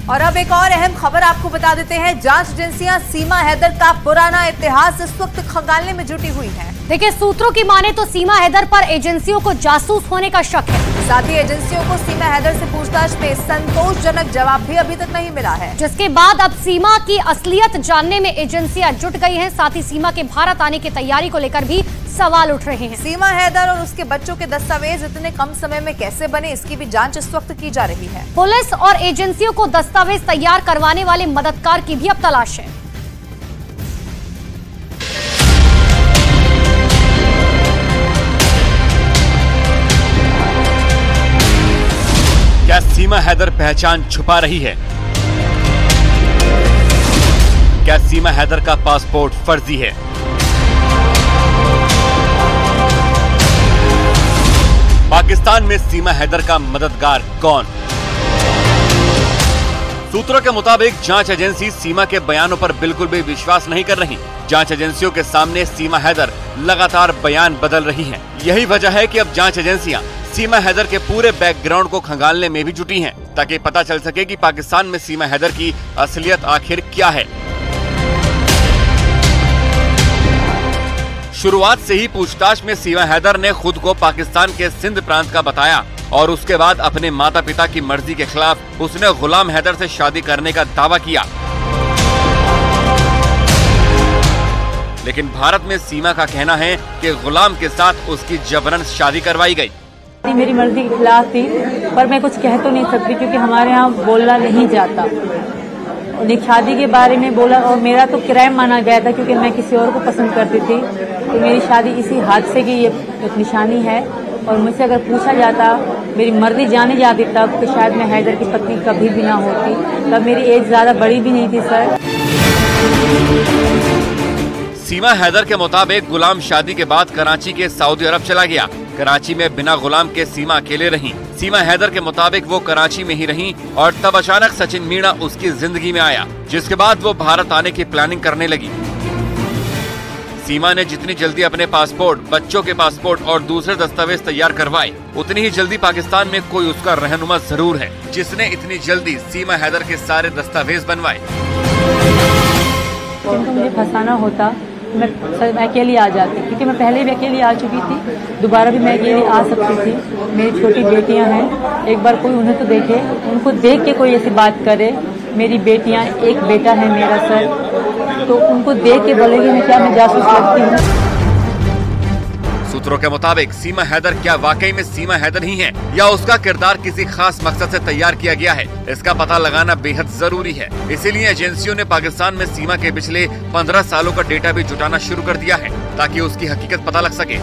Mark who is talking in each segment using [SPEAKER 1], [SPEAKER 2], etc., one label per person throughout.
[SPEAKER 1] और अब एक और अहम खबर आपको बता देते हैं। जांच एजेंसियां सीमा हैदर का पुराना इतिहास इस वक्त खंगालने में जुटी हुई हैं।
[SPEAKER 2] देखिए, सूत्रों की माने तो सीमा हैदर पर एजेंसियों को जासूस होने का शक है।
[SPEAKER 1] साथ ही एजेंसियों को सीमा हैदर से पूछताछ में संतोषजनक जवाब भी अभी तक नहीं मिला है,
[SPEAKER 2] जिसके बाद अब सीमा की असलियत जानने में एजेंसियां जुट गई हैं। साथ ही सीमा के भारत आने की तैयारी को लेकर भी सवाल उठ रहे हैं।
[SPEAKER 1] सीमा हैदर और उसके बच्चों के दस्तावेज इतने कम समय में कैसे बने, इसकी भी जांच इस वक्त की जा रही है।
[SPEAKER 2] पुलिस और एजेंसियों को दस्तावेज तैयार करवाने वाले मददगार की भी अब तलाश है।
[SPEAKER 3] क्या सीमा हैदर पहचान छुपा रही है? क्या सीमा हैदर का पासपोर्ट फर्जी है? पाकिस्तान में सीमा हैदर का मददगार कौन? सूत्रों के मुताबिक जांच एजेंसी सीमा के बयानों पर बिल्कुल भी विश्वास नहीं कर रही। जांच एजेंसियों के सामने सीमा हैदर लगातार बयान बदल रही हैं। यही वजह है कि अब जांच एजेंसियां सीमा हैदर के पूरे बैकग्राउंड को खंगालने में भी जुटी हैं, ताकि पता चल सके कि पाकिस्तान में सीमा हैदर की असलियत आखिर क्या है। शुरुआत से ही पूछताछ में सीमा हैदर ने खुद को पाकिस्तान के सिंध प्रांत का बताया और उसके बाद अपने माता पिता की मर्जी के खिलाफ उसने गुलाम हैदर से शादी करने का दावा किया। लेकिन भारत में सीमा का कहना है कि गुलाम के साथ उसकी जबरन शादी करवाई गई।
[SPEAKER 4] मेरी मर्जी के खिलाफ थी, पर मैं कुछ कह तो नहीं सकती क्योंकि हमारे यहाँ बोलना नहीं जाता। शादी के बारे में बोला और मेरा तो क्राइम माना गया था क्योंकि मैं किसी और को पसंद करती थी। तो मेरी शादी इसी हादसे की ये एक निशानी है। और मुझसे अगर पूछा जाता, मेरी मर्जी जानी जाती तब, तो शायद मैं हैदर की पत्नी कभी भी ना होती। तब मेरी एज ज्यादा बड़ी भी नहीं थी सर।
[SPEAKER 3] सीमा हैदर के मुताबिक गुलाम शादी के बाद कराची के सऊदी अरब चला गया। कराची में बिना गुलाम के सीमा अकेले रहीं। सीमा हैदर के मुताबिक वो कराची में ही रहीं और तब अचानक सचिन मीणा उसकी जिंदगी में आया, जिसके बाद वो भारत आने की प्लानिंग करने लगी। सीमा ने जितनी जल्दी अपने पासपोर्ट, बच्चों के पासपोर्ट और दूसरे दस्तावेज तैयार करवाए, उतनी ही जल्दी पाकिस्तान में कोई उसका रहनुमा जरूर है, जिसने इतनी जल्दी सीमा हैदर के सारे दस्तावेज बनवाए।
[SPEAKER 4] मुझे फंसाना होता मैं अकेली आ जाती, क्योंकि मैं पहले भी अकेली आ चुकी थी, दोबारा भी मैं अकेली आ सकती थी। मेरी छोटी बेटियां हैं, एक बार कोई उन्हें तो देखे, उनको देख के कोई ऐसी बात करे। मेरी बेटियां, एक बेटा है मेरा सर, तो उनको देख के बोलेगी मैं क्या मैं जासूस लगती हूँ।
[SPEAKER 3] सूत्रों के मुताबिक सीमा हैदर क्या वाकई में सीमा हैदर ही है या उसका किरदार किसी खास मकसद से तैयार किया गया है, इसका पता लगाना बेहद जरूरी है। इसीलिए एजेंसियों ने पाकिस्तान में सीमा के पिछले 15 सालों का डेटा भी जुटाना शुरू कर दिया है, ताकि उसकी हकीकत पता लग सके।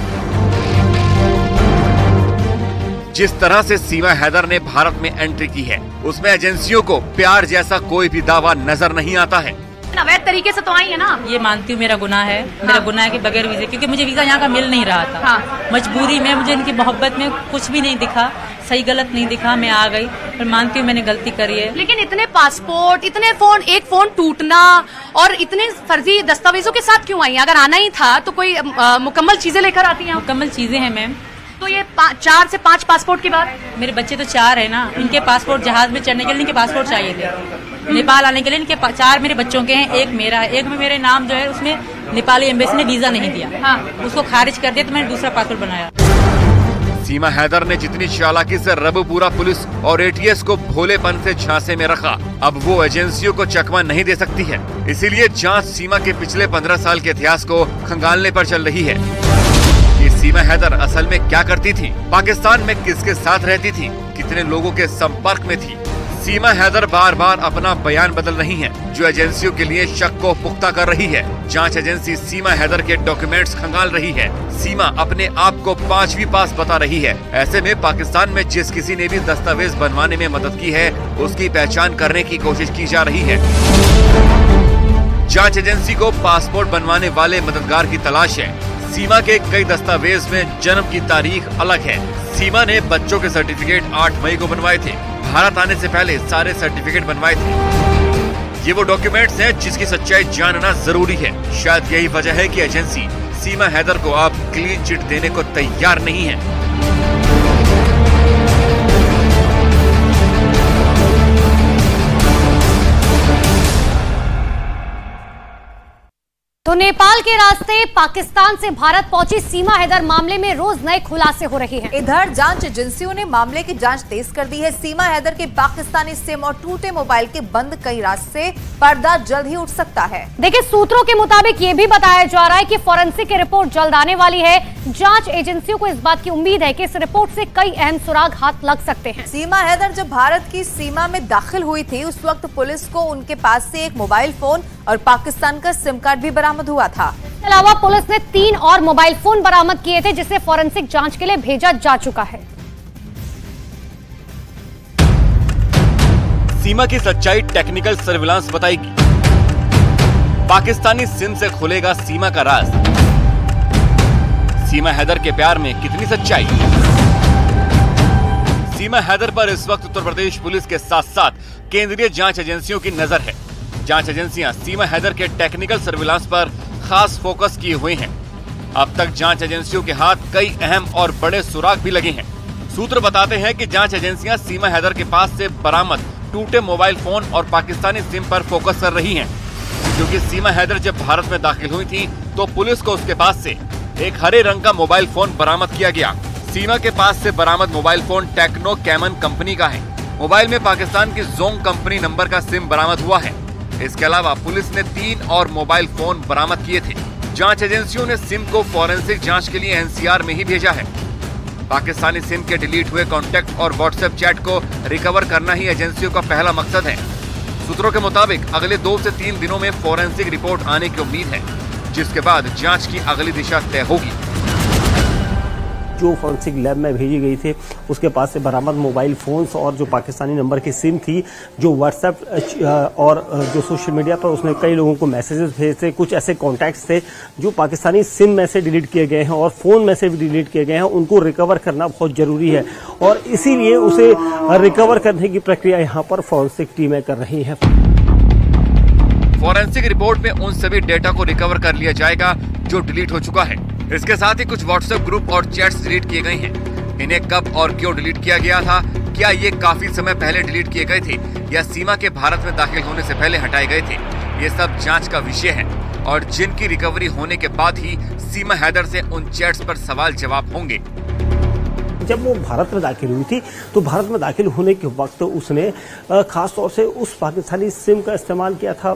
[SPEAKER 3] जिस तरह से सीमा हैदर ने भारत में एंट्री की है, उसमें एजेंसियों को प्यार जैसा कोई भी दावा नजर नहीं आता है।
[SPEAKER 2] अवैध तरीके से तो आई है ना।
[SPEAKER 4] ये मानती हूँ मेरा गुनाह है। हाँ। मेरा गुनाह है कि बगैर वीजे, क्योंकि मुझे वीजा यहाँ का मिल नहीं रहा था। हाँ। मजबूरी में, मुझे इनकी मोहब्बत में कुछ भी नहीं दिखा, सही गलत नहीं दिखा, मैं आ गई। पर मानती हूँ मैंने गलती करी है।
[SPEAKER 2] लेकिन इतने पासपोर्ट, इतने फोन, एक फोन टूटना और इतने फर्जी दस्तावेजों के साथ क्यों आई? अगर आना ही था तो कोई मुकम्मल चीजें लेकर आती हैं।
[SPEAKER 4] मुकम्मल चीजें हैं मैम।
[SPEAKER 2] तो ये 4 से 5 पासपोर्ट के बाद
[SPEAKER 4] मेरे बच्चे तो 4 है ना, इनके पासपोर्ट जहाज में चढ़ने के लिए इनके पासपोर्ट चाहिए थे। नेपाल आने के लिए इनके 4 मेरे बच्चों के हैं, एक मेरा है। एक में मेरे नाम जो है उसमें नेपाली एम्बेसी ने वीजा नहीं दिया। हाँ। उसको खारिज कर दिया, तो मैंने दूसरा पासपोर्ट बनाया।
[SPEAKER 3] सीमा हैदर ने जितनी चालाकी से रबूपुरा पुलिस और एटीएस को भोलेपन से झांसे में रखा, अब वो एजेंसियों को चकमा नहीं दे सकती है। इसीलिए जांच सीमा के पिछले 15 साल के इतिहास को खंगालने पर चल रही है। ये सीमा हैदर असल में क्या करती थी, पाकिस्तान में किसके साथ रहती थी, कितने लोगों के संपर्क में थी। सीमा हैदर बार बार अपना बयान बदल रही हैं, जो एजेंसियों के लिए शक को पुख्ता कर रही है। जांच एजेंसी सीमा हैदर के डॉक्यूमेंट्स खंगाल रही है। सीमा अपने आप को 5वीं पास बता रही है। ऐसे में पाकिस्तान में जिस किसी ने भी दस्तावेज बनवाने में मदद की है, उसकी पहचान करने की कोशिश की जा रही है। जांच एजेंसी को पासपोर्ट बनवाने वाले मददगार की तलाश है। सीमा के कई दस्तावेज में जन्म की तारीख अलग है। सीमा ने बच्चों के सर्टिफिकेट 8 मई को बनवाए थे। भारत आने से पहले सारे सर्टिफिकेट बनवाए थे। ये वो डॉक्यूमेंट्स हैं जिसकी सच्चाई जानना जरूरी है। शायद यही वजह है कि एजेंसी सीमा हैदर को अब क्लीन चिट देने को तैयार नहीं है।
[SPEAKER 5] तो नेपाल के रास्ते पाकिस्तान से भारत पहुंची सीमा हैदर मामले में रोज नए खुलासे हो रहे हैं।
[SPEAKER 1] इधर जांच एजेंसियों ने मामले की जांच तेज कर दी है। सीमा हैदर के पाकिस्तानी सिम और टूटे मोबाइल के बंद कई राज से पर्दा जल्द ही उठ सकता है।
[SPEAKER 5] देखिए, सूत्रों के मुताबिक ये भी बताया जा रहा है कि फोरेंसिक की रिपोर्ट जल्द आने वाली है। जांच एजेंसियों को इस बात की उम्मीद है कि इस रिपोर्ट से कई अहम सुराग हाथ लग सकते हैं।
[SPEAKER 1] सीमा हैदर जब भारत की सीमा में दाखिल हुई थी, उस वक्त पुलिस को उनके पास से एक मोबाइल फोन और पाकिस्तान का सिम कार्ड भी बरामद हुआ था।
[SPEAKER 5] इसके अलावा पुलिस ने 3 और मोबाइल फोन बरामद किए थे, जिसे फोरेंसिक जांच के लिए भेजा जा चुका है।
[SPEAKER 3] सीमा की सच्चाई टेक्निकल सर्विलांस बताएगी। पाकिस्तानी सिम से खुलेगा सीमा का राज। सीमा हैदर के प्यार में कितनी सच्चाई। सीमा हैदर पर इस वक्त उत्तर प्रदेश पुलिस के साथ साथ केंद्रीय जांच एजेंसियों की नजर है। जांच एजेंसियां सीमा हैदर के टेक्निकल सर्विलांस पर खास फोकस किए हुए हैं। अब तक जांच एजेंसियों के हाथ कई अहम और बड़े सुराग भी लगे हैं। सूत्र बताते हैं कि जांच एजेंसियां सीमा हैदर के पास से बरामद टूटे मोबाइल फोन और पाकिस्तानी सिम पर फोकस कर रही हैं, क्योंकि सीमा हैदर जब भारत में दाखिल हुई थी तो पुलिस को उसके पास से एक हरे रंग का मोबाइल फोन बरामद किया गया। सीमा के पास से बरामद mobile phone techno caiman company का है। मोबाइल में पाकिस्तान की जोंग कंपनी नंबर का सिम बरामद हुआ है। इसके अलावा पुलिस ने 3 और मोबाइल फोन बरामद किए थे। जांच एजेंसियों ने सिम को फॉरेंसिक जांच के लिए एनसीआर में ही भेजा है। पाकिस्तानी सिम के डिलीट हुए कॉन्टैक्ट और व्हाट्सएप चैट को रिकवर करना ही एजेंसियों का पहला मकसद है। सूत्रों के मुताबिक अगले 2 से 3 दिनों में फॉरेंसिक रिपोर्ट आने की उम्मीद है, जिसके बाद जांच की अगली दिशा तय होगी।
[SPEAKER 6] जो फॉरेंसिक लैब में भेजी गई थी, उसके पास से बरामद मोबाइल फोन्स और जो पाकिस्तानी नंबर की सिम थी, जो व्हाट्सएप और जो सोशल मीडिया पर उसने कई लोगों को मैसेजेस भेजे थे, कुछ ऐसे कॉन्टैक्ट्स थे जो पाकिस्तानी सिम में से डिलीट किए गए हैं और फोन में से भी डिलीट किए गए हैं। उनको रिकवर करना बहुत जरूरी है और इसीलिए उसे रिकवर करने की प्रक्रिया यहाँ पर फॉरेंसिक टीमें कर रही है।
[SPEAKER 3] फॉरेंसिक रिपोर्ट में उन सभी डेटा को रिकवर कर लिया जाएगा जो डिलीट हो चुका है। इसके साथ ही कुछ व्हाट्सएप ग्रुप और चैट्स डिलीट किए गए हैं। इन्हें कब और क्यों डिलीट किया गया था, क्या ये काफी समय पहले डिलीट किए गए थे या सीमा के भारत में दाखिल होने से पहले हटाए गए थे, ये सब जांच का विषय है और जिनकी रिकवरी होने के बाद ही सीमा हैदर से उन चैट्स पर सवाल जवाब होंगे।
[SPEAKER 6] जब वो भारत में दाखिल हुई थी तो भारत में दाखिल होने के वक्त उसने खासतौर से उस पाकिस्तानी सिम का इस्तेमाल किया था।